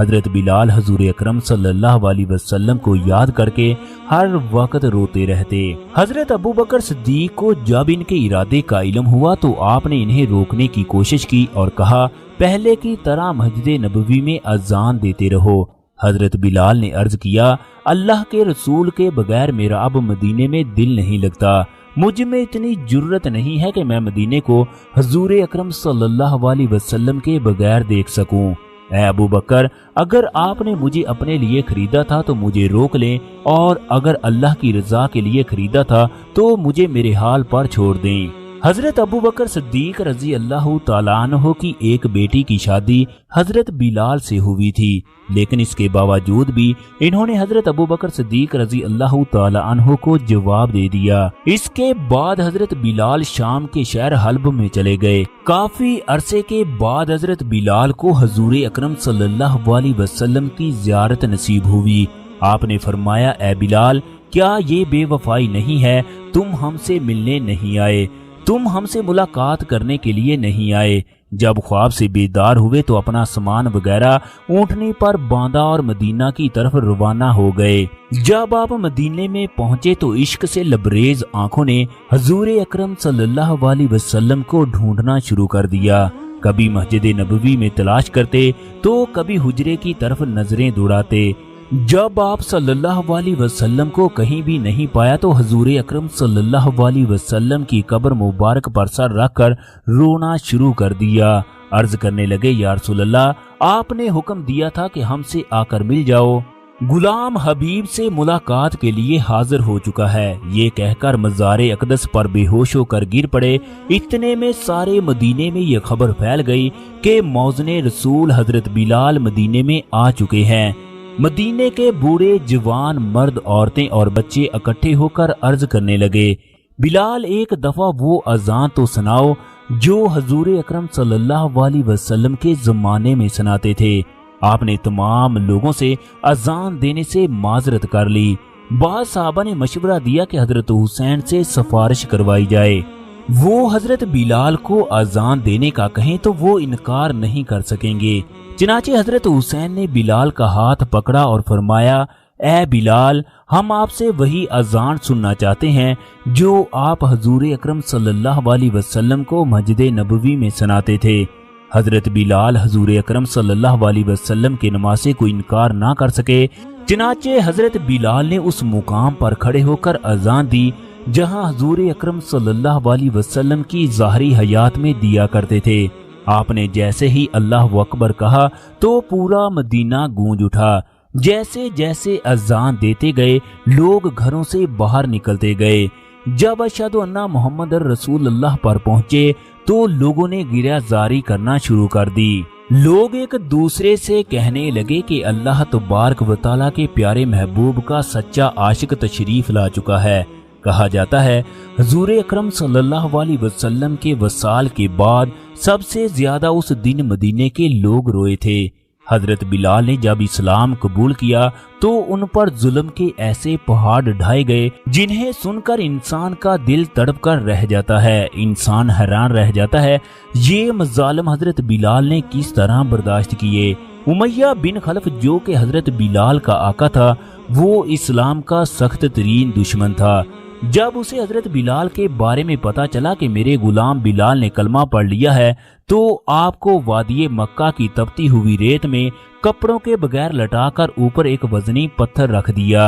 حضرت بلال حضور اکرم صلی اللہ علیہ وسلم کو یاد کر کے ہر وقت روتے رہتے۔ حضرت ابو بکر صدیق کو جب ان کے ارادے کا علم ہوا تو آپ نے انہیں روکنے کی کوشش کی اور کہا، پہلے کی طرح مسجد نبوی میں اذان دیتے رہو۔ حضرت بلال نے عرض کیا، اللہ کے رسول کے بغیر میرا اب مدینے میں دل نہیں لگتا، مجھ میں اتنی جرت نہیں ہے کہ میں مدینے کو حضور اکرم صلی اللہ علیہ وسلم کے بغیر دیکھ سکوں۔ اے ابو بکر، اگر آپ نے مجھے اپنے لیے خریدا تھا تو مجھے روک لیں، اور اگر اللہ کی رضا کے لیے خریدا تھا تو مجھے میرے حال پر چھوڑ دیں۔ حضرت ابو بکر صدیق رضی اللہ تعالیٰ عنہ کی ایک بیٹی کی شادی حضرت بلال سے ہوئی تھی، لیکن اس کے باوجود بھی انہوں نے حضرت ابو بکر صدیق رضی اللہ تعالیٰ عنہ کو جواب دے دیا۔ اس کے بعد حضرت بلال شام کے شہر حلب میں چلے گئے۔ کافی عرصے کے بعد حضرت بلال کو حضور اکرم صلی اللہ علیہ وسلم کی زیارت نصیب ہوئی۔ آپ نے فرمایا، اے بلال، کیا یہ بے وفائی نہیں ہے؟ تم ہم سے ملنے نہیں آئے، تم ہم سے ملاقات کرنے کے لیے نہیں آئے۔ جب خواب سے بیدار ہوئے تو اپنا سامان وغیرہ اونٹنی پر باندھا اور مدینہ کی طرف روانہ ہو گئے۔ جب آپ مدینے میں پہنچے تو عشق سے لبریز آنکھوں نے حضور اکرم صلی اللہ علیہ وسلم کو ڈھونڈنا شروع کر دیا۔ کبھی مسجد نبوی میں تلاش کرتے تو کبھی حجرے کی طرف نظریں دوڑاتے۔ جب آپ صلی اللہ علیہ وسلم کو کہیں بھی نہیں پایا تو حضور اکرم صلی اللہ علیہ وسلم کی قبر مبارک پر سر رکھ کر رونا شروع کر دیا۔ عرض کرنے لگے، یا رسول اللہ، آپ نے حکم دیا تھا کہ ہم سے آ کر مل جاؤ، غلام حبیب سے ملاقات کے لیے حاضر ہو چکا ہے۔ یہ کہہ کر مزار اقدس پر بے ہوش ہو کر گر پڑے۔ اتنے میں سارے مدینے میں یہ خبر پھیل گئی کہ موذن رسول حضرت بلال مدینے میں آ چکے ہیں۔ مدینے کے بوڑھے، جوان، مرد، عورتیں اور بچے اکٹھے ہو کر عرض کرنے لگے، بلال، ایک دفعہ وہ اذان تو سناؤ جو حضور اکرم صلی اللہ علیہ وسلم کے زمانے میں سناتے تھے۔ آپ نے تمام لوگوں سے اذان دینے سے معذرت کر لی۔ بعض صحابہ نے مشورہ دیا کہ حضرت حسین سے سفارش کروائی جائے، وہ حضرت بلال کو اذان دینے کا کہیں تو وہ انکار نہیں کر سکیں گے۔ چنانچہ حضرت حسین نے بلال کا ہاتھ پکڑا اور فرمایا، اے بلال، ہم آپ سے وہی اذان سننا چاہتے ہیں جو آپ حضور اکرم صلی اللہ علیہ وسلم کو مسجد نبوی میں سناتے تھے۔ حضرت بلال حضور اکرم صلی اللہ علیہ وسلم کے نمازے کو انکار نہ کر سکے۔ چنانچہ حضرت بلال نے اس مقام پر کھڑے ہو کر اذان دی جہاں حضور اکرم صلی اللہ علیہ وسلم کی ظاہری حیات میں دیا کرتے تھے۔ آپ نے جیسے ہی اللہ اکبر کہا تو پورا مدینہ گونج اٹھا۔ جیسے جیسے اذان دیتے گئے لوگ گھروں سے باہر نکلتے گئے۔ جب اشہد ان محمد رسول اللہ پر پہنچے تو لوگوں نے گریہ زاری کرنا شروع کر دی۔ لوگ ایک دوسرے سے کہنے لگے کہ اللہ تبارک و تعالیٰ کے پیارے محبوب کا سچا عاشق تشریف لا چکا ہے۔ کہا جاتا ہے حضور اکرم صلی اللہ علیہ وسلم کے وصال کے بعد سب سے زیادہ اس دن مدینے کے لوگ روئے تھے۔ حضرت بلال نے جب اسلام قبول کیا تو ان پر ظلم کے ایسے پہاڑ ڈھائے گئے جنہیں سن کر انسان کا دل تڑپ کر رہ جاتا ہے، انسان حیران رہ جاتا ہے یہ مظالم حضرت بلال نے کس طرح برداشت کیے۔ امیہ بن خلف جو کہ حضرت بلال کا آقا تھا، وہ اسلام کا سخت ترین دشمن تھا۔ جب اسے حضرت بلال کے بارے میں پتا چلا کہ میرے غلام بلال نے کلمہ پڑھ لیا ہے تو آپ کو وادی مکہ کی تپتی ہوئی ریت میں کپڑوں کے بغیر لٹا کر اوپر ایک وزنی پتھر رکھ دیا۔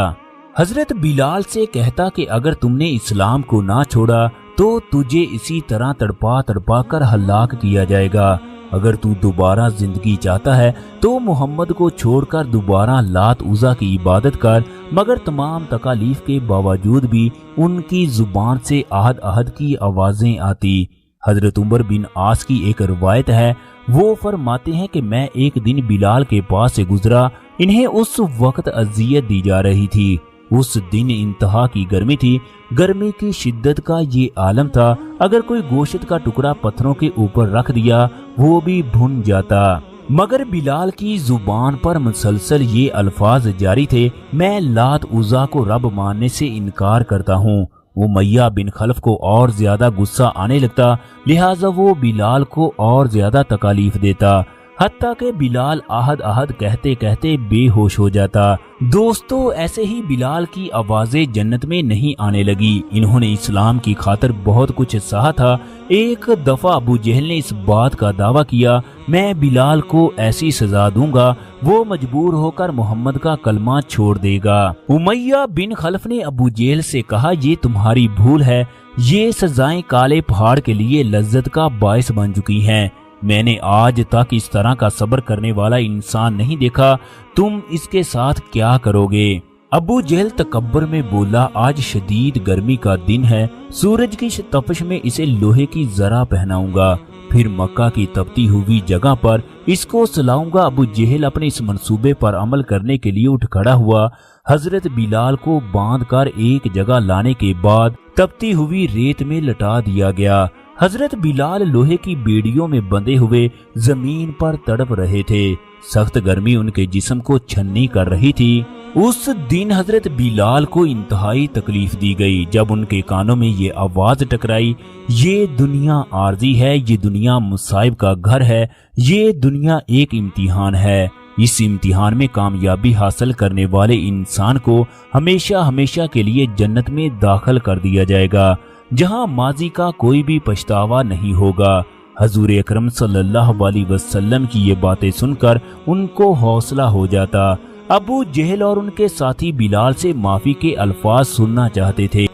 حضرت بلال سے کہتا کہ اگر تم نے اسلام کو نہ چھوڑا تو تجھے اسی طرح تڑپا تڑپا کر ہلاک کیا جائے گا۔ اگر تو دوبارہ زندگی چاہتا ہے تو محمد کو چھوڑ کر دوبارہ لات عزا کی عبادت کر، مگر تمام تکالیف کے باوجود بھی ان کی زبان سے عہد عہد کی آوازیں آتی۔ حضرت عمر بن عاص کی ایک روایت ہے، وہ فرماتے ہیں کہ میں ایک دن بلال کے پاس سے گزرا، انہیں اس وقت اذیت دی جا رہی تھی۔ اس دن انتہا کی گرمی تھی، گرمی کی شدت کا یہ عالم تھا، اگر کوئی گوشت کا ٹکڑا پتھروں کے اوپر رکھ دیا وہ بھی بھن جاتا، مگر بلال کی زبان پر مسلسل یہ الفاظ جاری تھے، میں لات عزا کو رب ماننے سے انکار کرتا ہوں۔ امیہ بن خلف کو اور زیادہ غصہ آنے لگتا، لہٰذا وہ بلال کو اور زیادہ تکالیف دیتا۔ حتیٰ کہ بلال احد احد کہتے کہتے بے ہوش ہو جاتا۔ دوستو ایسے ہی بلال کی آوازیں جنت میں نہیں آنے لگی۔ انہوں نے اسلام کی خاطر بہت کچھ سہا تھا۔ ایک دفعہ ابو جہل نے اس بات کا دعویٰ کیا، میں بلال کو ایسی سزا دوں گا وہ مجبور ہو کر محمد کا کلمہ چھوڑ دے گا۔ امیہ بن خلف نے ابو جہل سے کہا، یہ تمہاری بھول ہے، یہ سزائیں کالے پہاڑ کے لیے لذت کا باعث بن چکی ہیں۔ میں نے آج تک اس طرح کا صبر کرنے والا انسان نہیں دیکھا، تم اس کے ساتھ کیا کرو گے؟ ابو جہل تکبر میں بولا، آج شدید گرمی کا دن ہے، سورج کی تپش میں اسے لوہے کی زرہ پہناؤں گا، پھر مکہ کی تپتی ہوئی جگہ پر اس کو سلاؤں گا۔ ابو جہل اپنے اس منصوبے پر عمل کرنے کے لیے اٹھ کھڑا ہوا۔ حضرت بلال کو باندھ کر ایک جگہ لانے کے بعد تپتی ہوئی ریت میں لٹا دیا گیا۔ حضرت بلال لوہے کی بیڑیوں میں بندھے ہوئے زمین پر تڑپ رہے تھے۔ سخت گرمی ان کے جسم کو چھنی کر رہی تھی۔ اس دن حضرت بلال کو انتہائی تکلیف دی گئی جب ان کے کانوں میں یہ آواز ٹکرائی، یہ دنیا عارضی ہے، یہ دنیا مصائب کا گھر ہے، یہ دنیا ایک امتحان ہے۔ اس امتحان میں کامیابی حاصل کرنے والے انسان کو ہمیشہ ہمیشہ کے لیے جنت میں داخل کر دیا جائے گا، جہاں ماضی کا کوئی بھی پچھتاوا نہیں ہوگا۔ حضور اکرم صلی اللہ علیہ وسلم کی یہ باتیں سن کر ان کو حوصلہ ہو جاتا۔ ابو جہل اور ان کے ساتھی بلال سے معافی کے الفاظ سننا چاہتے تھے،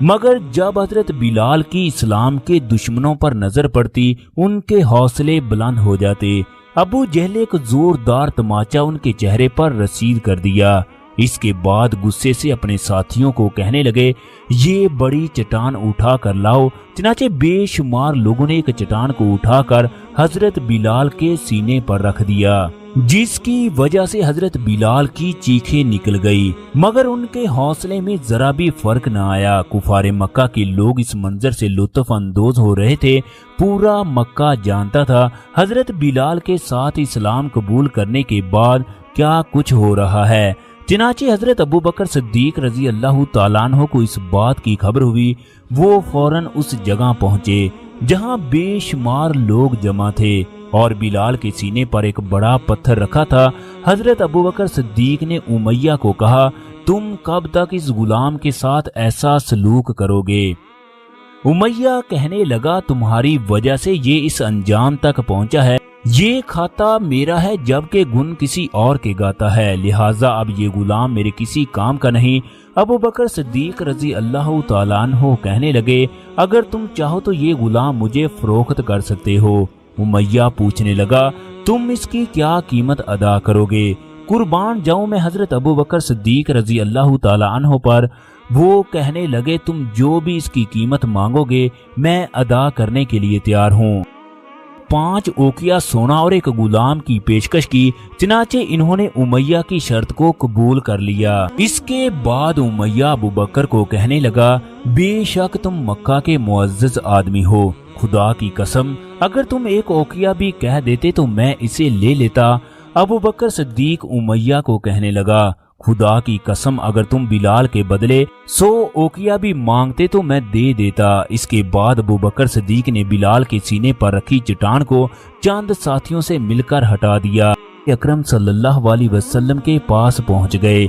مگر جب حضرت بلال کی اسلام کے دشمنوں پر نظر پڑتی ان کے حوصلے بلند ہو جاتے۔ ابو جہل ایک زوردار تماچا ان کے چہرے پر رسید کر دیا۔ اس کے بعد غصے سے اپنے ساتھیوں کو کہنے لگے، یہ بڑی چٹان اٹھا کر لاؤ۔ چنانچہ بے شمار لوگوں نے ایک چٹان کو اٹھا کر حضرت بلال کے سینے پر رکھ دیا، جس کی وجہ سے حضرت بلال کی چیخیں نکل گئی، مگر ان کے حوصلے میں ذرا بھی فرق نہ آیا۔ کفار مکہ کے لوگ اس منظر سے لطف اندوز ہو رہے تھے۔ پورا مکہ جانتا تھا حضرت بلال کے ساتھ اسلام قبول کرنے کے بعد کیا کچھ ہو رہا ہے۔ چنانچہ حضرت ابو بکر صدیق رضی اللہ تعالیٰ عنہ کو اس بات کی خبر ہوئی، وہ فوراً اس جگہ پہنچے جہاں بے شمار لوگ جمع تھے اور بلال کے سینے پر ایک بڑا پتھر رکھا تھا۔ حضرت ابو بکر صدیق نے امیہ کو کہا، تم کب تک اس غلام کے ساتھ ایسا سلوک کرو گے؟ امیہ کہنے لگا، تمہاری وجہ سے یہ اس انجام تک پہنچا ہے۔ یہ کھاتا میرا ہے جبکہ گن کسی اور کے گاتا ہے، لہٰذا اب یہ غلام میرے کسی کام کا نہیں۔ ابو بکر صدیق رضی اللہ تعالیٰ عنہ کہنے لگے، اگر تم چاہو تو یہ غلام مجھے فروخت کر سکتے ہو۔ امیہ پوچھنے لگا، تم اس کی کیا قیمت ادا کرو گے؟ قربان جاؤں میں حضرت ابو بکر صدیق رضی اللہ تعالیٰ عنہ پر۔ وہ کہنے لگے، تم جو بھی اس کی قیمت مانگو گے میں ادا کرنے کے لیے تیار ہوں۔ 5 اوقیہ سونا اور ایک غلام کی پیشکش کی۔ چنانچہ انہوں نے امیہ کی شرط کو قبول کر لیا۔ اس کے بعد امیہ ابو بکر کو کہنے لگا، بے شک تم مکہ کے معزز آدمی ہو، خدا کی قسم اگر تم ایک اوقیہ بھی کہہ دیتے تو میں اسے لے لیتا۔ ابو بکر صدیق امیہ کو کہنے لگا، خدا کی قسم اگر تم بلال کے بدلے 100 اوقیہ بھی مانگتے تو میں دے دیتا۔ اس کے بعد ابو بکر صدیق نے بلال کے سینے پر رکھی چٹان کو چند ساتھیوں سے مل کر ہٹا دیا۔ اکرم صلی اللہ علیہ وسلم کے پاس پہنچ گئے۔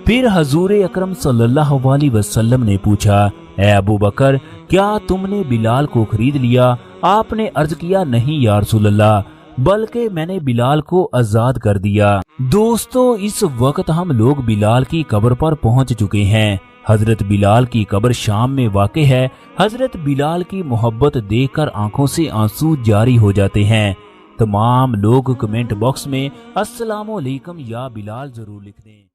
پھر حضور اکرم صلی اللہ علیہ وسلم نے پوچھا، اے ابو بکر کیا تم نے بلال کو خرید لیا؟ آپ نے عرض کیا، نہیں یا رسول اللہ، بلکہ میں نے بلال کو آزاد کر دیا۔ دوستو اس وقت ہم لوگ بلال کی قبر پر پہنچ چکے ہیں۔ حضرت بلال کی قبر شام میں واقع ہے۔ حضرت بلال کی محبت دیکھ کر آنکھوں سے آنسو جاری ہو جاتے ہیں۔ تمام لوگ کمنٹ باکس میں السلام علیکم یا بلال ضرور لکھ دیں۔